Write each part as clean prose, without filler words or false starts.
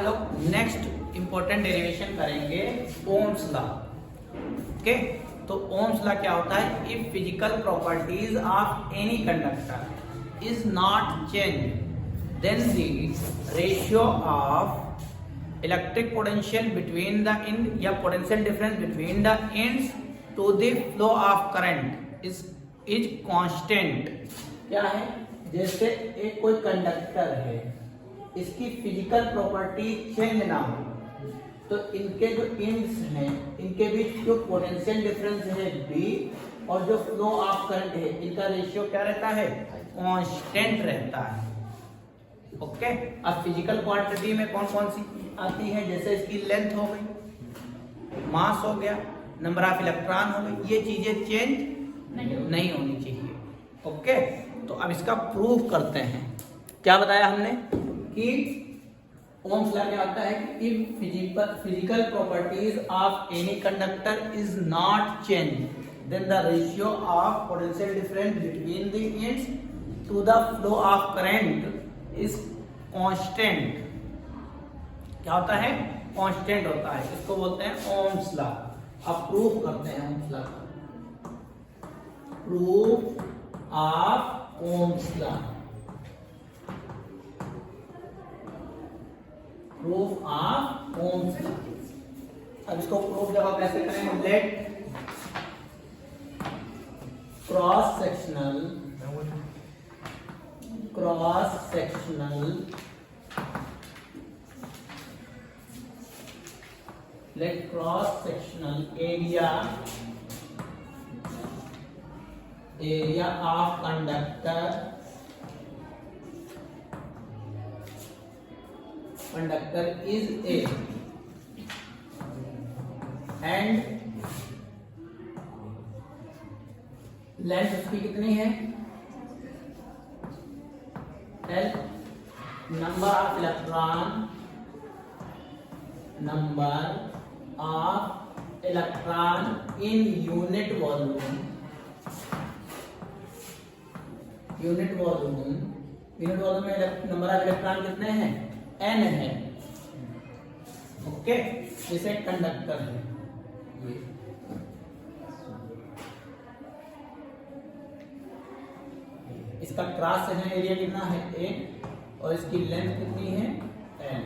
लोग next important derivation करेंगे Ohm's law. Okay, तो ओम्स लॉ क्या होता है? If physical properties of any conductor is not change then the ratio of electric potential between the end या potential difference between the ends to the flow of current is constant. क्या है? जैसे एक कोई conductor है, इसकी physical property change ना हो तो इनके जो इंड्स हैं इनके बीच जो पोटेंशियल डिफरेंस है B और जो फ्लो ऑफ करंट है इनका रेशियो क्या रहता है? कांस्टेंट रहता है। ओके, अब फिजिकल क्वांटिटी में कौन कौन सी आती है? जैसे इसकी लेंथ हो गई, मास हो गया, नंबर ऑफ इलेक्ट्रॉन हो गई, ये चीजें चेंज नहीं होनी चाहिए। ओके, तो अब इसका प्रूफ करते हैं। क्या बताया हमने कि ओम्स लॉ क्या होता है कि if physical properties of any conductor is not change then the ratio of potential difference between the ends to the flow of current is constant. क्या होता है? कांस्टेंट होता है। इसको बोलते हैं ओम्स लॉ। अब प्रूफ करते हैं Ohm's law. Proof of Ohm's law. Proof of Ohm's law. अब इसको प्रूफ जब आप कैसे करेंगे? Let cross sectional area of conductor is A and length उसकी कितनी है? L, number of electron in unit volume में नंबर ऑफ इलेक्ट्रॉन कितने हैं? N है। ओके, जैसे कंडक्टर है, इसका क्रॉस सेक्शन एरिया कितना है? A और इसकी लेंथ कितनी है? N।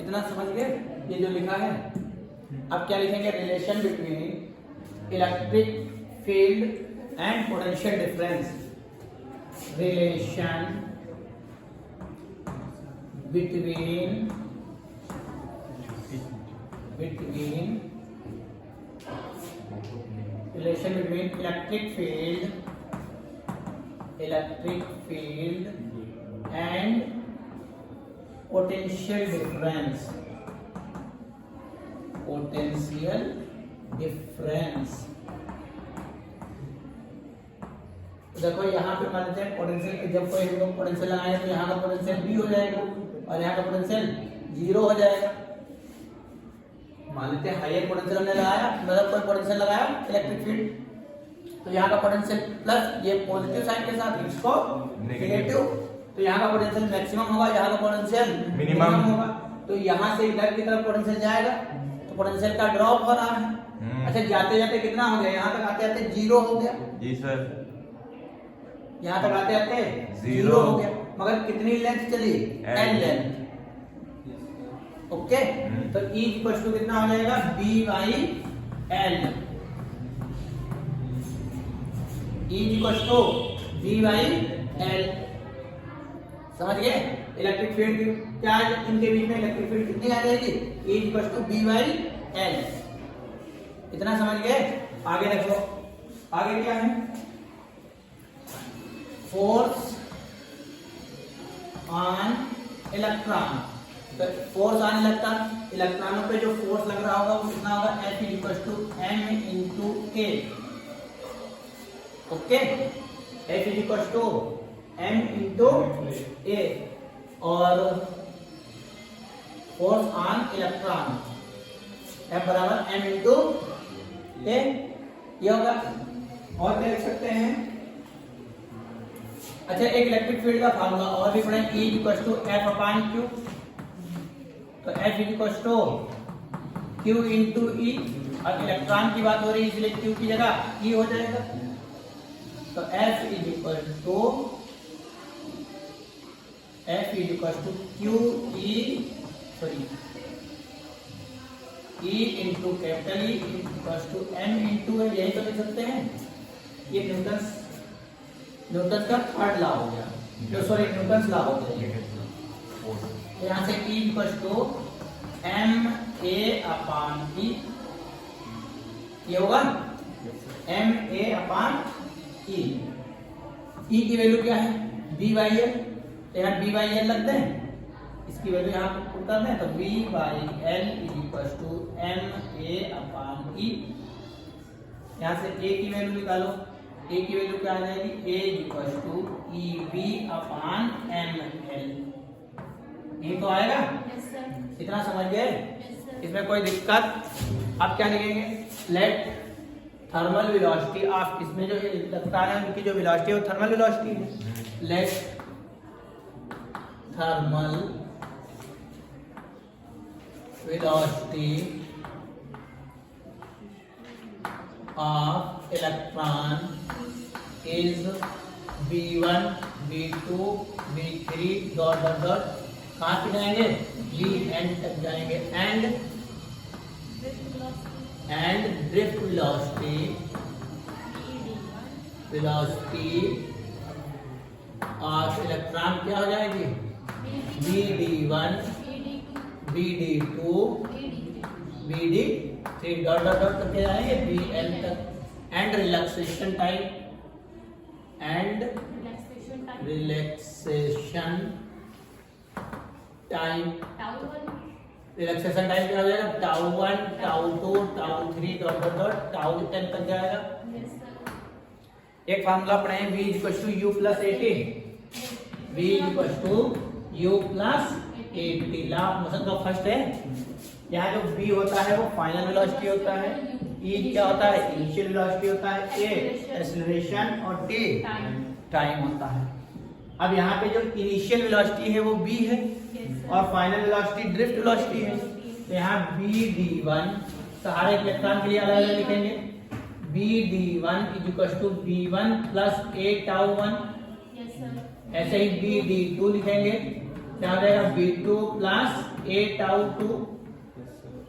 इतना समझ गए? ये जो लिखा है। अब क्या लिखेंगे? Relation between electric field and potential difference. Relation between electric field and potential difference. देखो यहाँ पे मान लेते हैं पोटेंशियल, जब कोई हम लोग पोटेंशियल लगाए तो यहाँ का पोटेंशियल B हो जाएगा और यहाँ का पोटेंशियल 0 हो जाएगा। मान लेते हैं हायर पोटेंशियल हमने लगाया, मतलब कोई पोटेंशियल लगाया इलेक्ट्रिक फील्ड, तो यहाँ का पोटेंशियल प्लस ये पॉजिटिव साइन के साथ इसको नेगेटिव, तो यहाँ का पोटेंशियल मैक्सिमम होगा, यहाँ का पोटेंशियल मिनिमम होगा। तो यहाँ से इधर की तरफ पोटेंशियल जाएगा तो पोटेंशियल का ड्रॉप हो रहा है। अच्छा, जाते जाते कितना हो गया? यहाँ तक आते आते 0 हो गया। जी सर, यहाँ तक आते आते 0 हो गया, मगर कितनी लेंथ चली? N length. ओके, तो E इक्वल टू कितना हो जाएगा? B/L। E equal to B/L। समझ गए? इलेक्ट्रिक फील्ड क्या है? इनके बीच में इलेक्ट्रिक फील्ड कितनी आ जाएगी? E equal to B/L। इतना समझ गए? आगे देखो, आगे क्या है? Force on electron. तो फोर्स ऑन इलेक्ट्रॉन, इलेक्ट्रॉनों पे जो फोर्स लग रहा होगा वो कितना होगा? F equal to m into A। Okay, F equal to m into A और फोर्स ऑन इलेक्ट्रॉन F बराबर m इंटू A। ये होगा। और क्या लिख सकते हैं? अच्छा, एक इलेक्ट्रिक फील्ड का फार्मूला और भी पढ़े, E equal to F upon Q. तो F equal to Q into E. अब इलेक्ट्रॉन की बात हो रही है इसलिए Q की जगह E हो जाएगा। तो F equal to Q E into capital E equal to M into है, यही तो लिख सकते हैं। ये न्यूटन का थर्ड लॉ हो गया, जो सॉरी न्यूटन लॉ हो गया। यहाँ से E equal to MA upon E, ये होगा MA अपॉन E। E की वैल्यू क्या है? B/L। तो यहाँ B/L लगते हैं, इसकी वैल्यू यहाँ पर पुट करते हैं। तो B/L equal to MA upon E। यहाँ से A की वैल्यू निकालो। A की वैल्यू क्या आ जाएगी? A equal to EB upon ML। ये तो आएगा। इतना समझ गए? इसमें कोई दिक्कत? अब क्या लिखेंगे? लेट थर्मल वेलोसिटी ऑफ, इसमें जो इलेक्ट्रॉन है उनकी जो वेलोसिटी है वो थर्मल वेलोसिटी है। Let thermal velocity of electron is v1 v2 v3 dot dot dot, कहाँ पे जाएंगे? Vn तक जाएंगे। And drift velocity of electron क्या हो जाएगी? Vd1 Vd2 Vd3 dot dot dot करके जाएंगे Vn तक। And relaxation time relaxation time क्या हो जाएगा? τ1 τ2 τ3 डॉट डॉट डॉट τn तक जाएगा। एक फार्मूला पढ़े, V equal to U plus 18। V equal to U plus 80। Law of motion का फर्स्ट है। यहाँ जो V होता है वो फाइनल वेलोसिटी होता है, E क्या होता है? इनिशियल वेलोसिटी होता है, A एक्सीलरेशन और T टाइम होता है। अब यहाँ पे जो इनिशियल वेलोसिटी है वो B है और फाइनल वेलोसिटी ड्रिफ्ट वेलोसिटी है। तो यहाँ Vd1 सारे इलेक्ट्रॉन के लिए अलग अलग लिखेंगे। Vd1 equal to V1 plus A τ1। ऐसे ही Vd2 लिखेंगे, क्या हो जाएगा? V2 plus A τ2।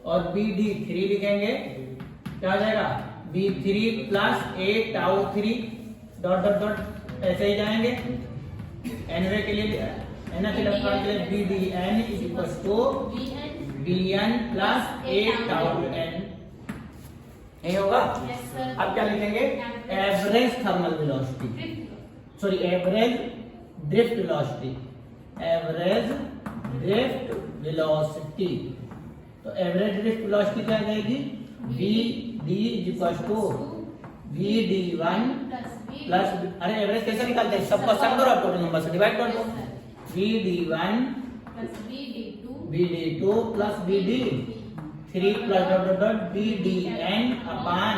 और Vd3 लिखेंगे, क्या हो जाएगा? V3 plus A τ3 dot dot dot, ऐसे ही जाएंगे। nवे के लिए nth इलेक्ट्रॉन के लिए Vdn equal to Vn plus A τn, यही होगा। अब क्या लिखेंगे? Average thermal velocity, sorry average drift velocity, average drift velocity. तो एवरेज ड्रिफ्ट वेलोसिटी क्या आ जाएगी? Vd equal to Vd1 plus, अरे एवरेज कैसे निकालते हैं? सबको सम करो, टोटल नंबर से डिवाइड कर दो। Vd1 Vd2 plus Vd3 plus dot dot dot Vdn upon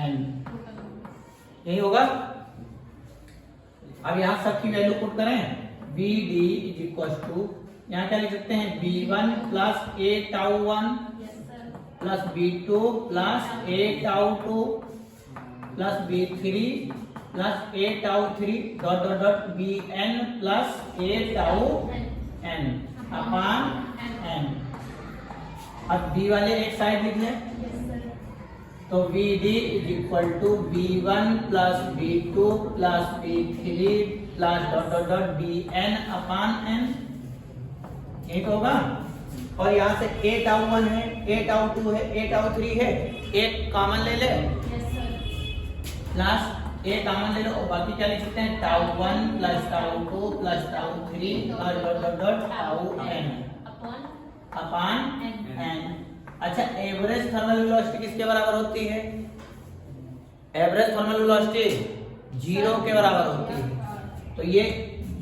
n, यही होगा। अब यहाँ सबकी वैल्यू पुट करें। Vd इक्वल टू, यहाँ क्या लिख सकते हैं? V1 plus A τ1 plus V2 plus A τ2 plus V3 plus A τ3 dot dot dot Vn plus A τn upon n। अब V वाले एक साइड लिख लें। तो Vd equal to V1 plus V2 plus V3 plus dot dot dot Vn upon n, यही तो होगा। और यहाँ से A τ1 है, A τ2 है, A τ3 है, एक कॉमन ले ले प्लस A कॉमन ले लो और बाकी क्या लिख सकते हैं? τ1 प्लस τ2 प्लस τ3 और dot dot dot τn upon n। अच्छा, एवरेज थर्मल वेलोसिटी किसके बराबर होती है? एवरेज थर्मल वेलोसिटी 0 के बराबर होती है। तो ये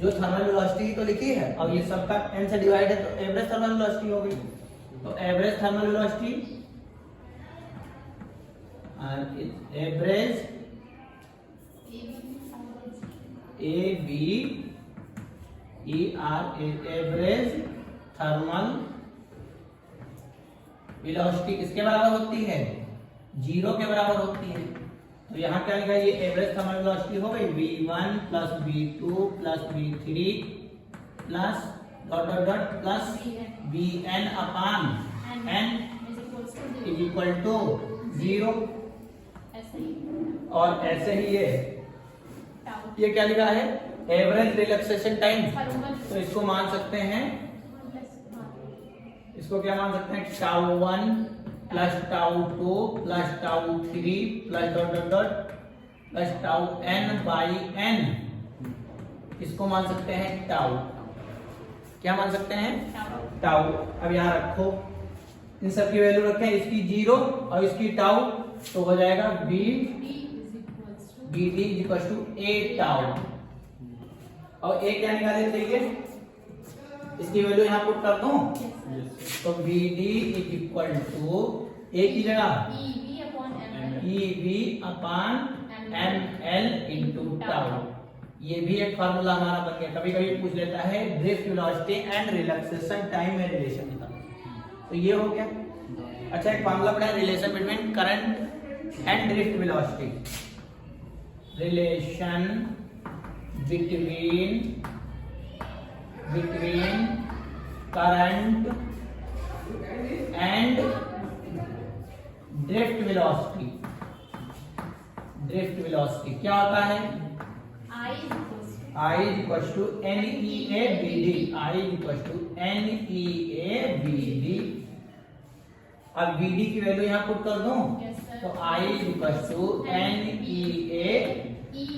जो थर्मल वेलोसिटी तो लिखी है और ये सबका n से डिवाइड है, तो एवरेज थर्मल वेलोसिटी हो गई। तो average thermal velocity, average average thermal velocity किसके बराबर होती है? 0 के बराबर होती है। तो यहाँ क्या लिखा है? ये एवरेज थर्मल वेलोसिटी हो गई v1 plus v2 plus v3 plus dot dot dot plus vn upon n is equal to 0। और ऐसे ही ये क्या लिखा है? Average relaxation time. तो इसको मान सकते हैं, इसको क्या मान सकते हैं? τ1 plus τ2 plus τ3 plus dot dot dot plus τn by n। इसको मान सकते हैं टाउ। क्या मान सकते हैं? टाउ। अब यहाँ रखो, इन सब की वैल्यू रखें, इसकी 0 और इसकी टाउ, तो हो जाएगा BD equal to A tau. और A क्या निकाले थे? इसकी वैल्यू यहाँ पुट कर दूं, तो BD is equal to A की जगह EV upon ML into tau. ये भी एक फार्मूला हमारा बन गया। कभी कभी पूछ लेता है drift velocity and relaxation time में रिलेशन का, तो ये हो गया। अच्छा, एक फार्मूला पढ़ा है relation between current and drift velocity. Relation between current and drift velocity. Drift velocity क्या होता है? I is equals to NEA BD। I is equals to NEA BD। अब BD की वैल्यू यहाँ पुट कर दूं, तो I is equals to NEA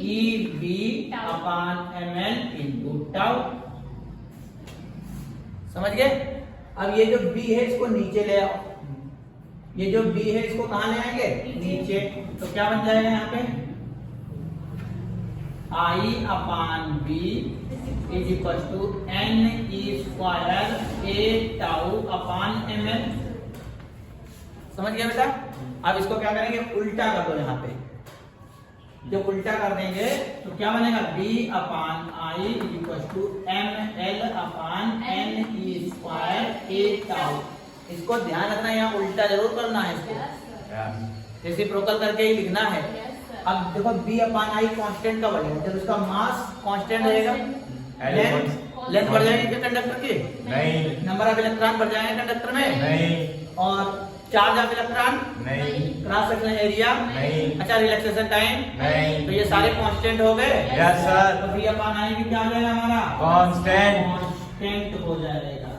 EB upon ML into tau. समझ गए? अब ये जो B है इसको नीचे ले आओ। ये जो B है इसको कहाँ ले आएंगे? नीचे। तो क्या बन जाएगा यहाँ पे? I upon B is equal to NE square A tau upon ML। समझ गया बेटा? अब इसको क्या करेंगे? उल्टा कर दो। यहाँ पे जब उल्टा कर देंगे तो क्या बनेगा? B upon I is equal to ML upon NE square A tau. इसको ध्यान रखना, यहाँ उल्टा जरूर करना है इसको, रेसिप्रोकल करके ही लिखना है। अब देखो B अपान I कांस्टेंट का बढ़ेगा जब उसका मास कांस्टेंट रहेगा। लेंथ बढ़ जाएगी क्या कंडक्टर की? नहीं। नंबर ऑफ इलेक्ट्रॉन बढ़ जाएंगे कंडक्टर में? नहीं। और चार्ज ऑफ इलेक्ट्रॉन? नहीं। Cross sectional area? नहीं। अच्छा, रिलैक्सेशन टाइम? नहीं। तो ये सारे कांस्टेंट हो गए? Yes sir. तो B अपान I भी क्या हो जाएगा हमारा? कांस्टेंट हो जाएगा।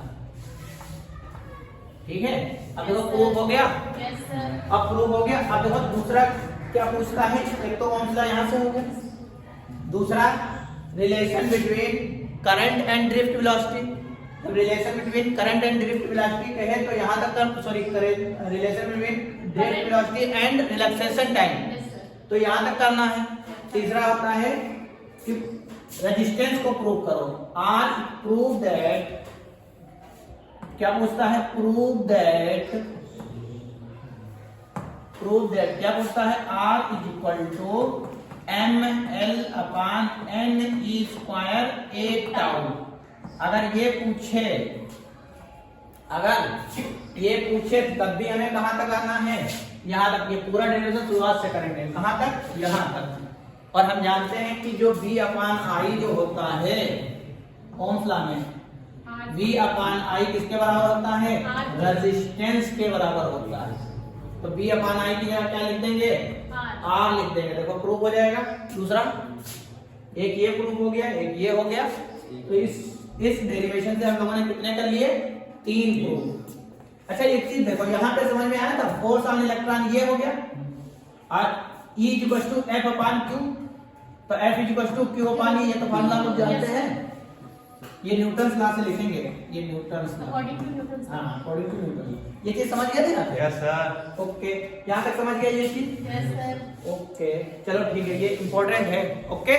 ठीक है? अब देखो प्रूफ हो गया। Yes sir. अब प्रूफ हो गया। अब देखो दूसरा क्या पूछता है? एक तो ओम्स लॉ यहाँ से हो गया, दूसरा relation between current and drift velocity. Relation between current and drift velocity कहे तो यहाँ तक relation between drift velocity and relaxation time, तो यहाँ तक करना है। तीसरा होता है कि रेजिस्टेंस को प्रूव करो। आर प्रूव दैट, क्या पूछता है? प्रूव दैट क्या पूछता है? R is equal to ML upon NE square A tau. अगर ये पूछे तब भी हमें कहां तक आना है? यहाँ तक। ये पूरा डेरिवेशन शुरुआत से करेंगे। कहां तक? यहाँ तक। और हम जानते हैं कि जो B अपान I जो होता है ओम्स लॉ में, V अपान I किसके बराबर होता है? रेजिस्टेंस के बराबर होता है। तो B अपान I की जगह क्या लिख देंगे? R लिख देंगे। देखो प्रूफ हो जाएगा। दूसरा एक ये प्रूफ हो गया, एक ये हो गया। तो इस डेरिवेशन से हम लोगों ने कितने कर लिए? 3 प्रूफ। अच्छा, एक चीज देखो, यहाँ पे समझ में आया था? फोर्स ऑन इलेक्ट्रॉन ये हो गया, और E equal to F upon Q। तो F equal to Q upon E, ये तो फार्मूला आप लोग जानते हैं। ये न्यूटन लॉ से लिखेंगे। ये न्यूटन अकॉर्डिंग टू न्यूटन। ये चीज समझ गए थे ना? Yes sir. ओके, यहाँ तक समझ गया ये चीज? Yes sir. ओके, चलो ठीक है, ये इंपॉर्टेंट है। ओके।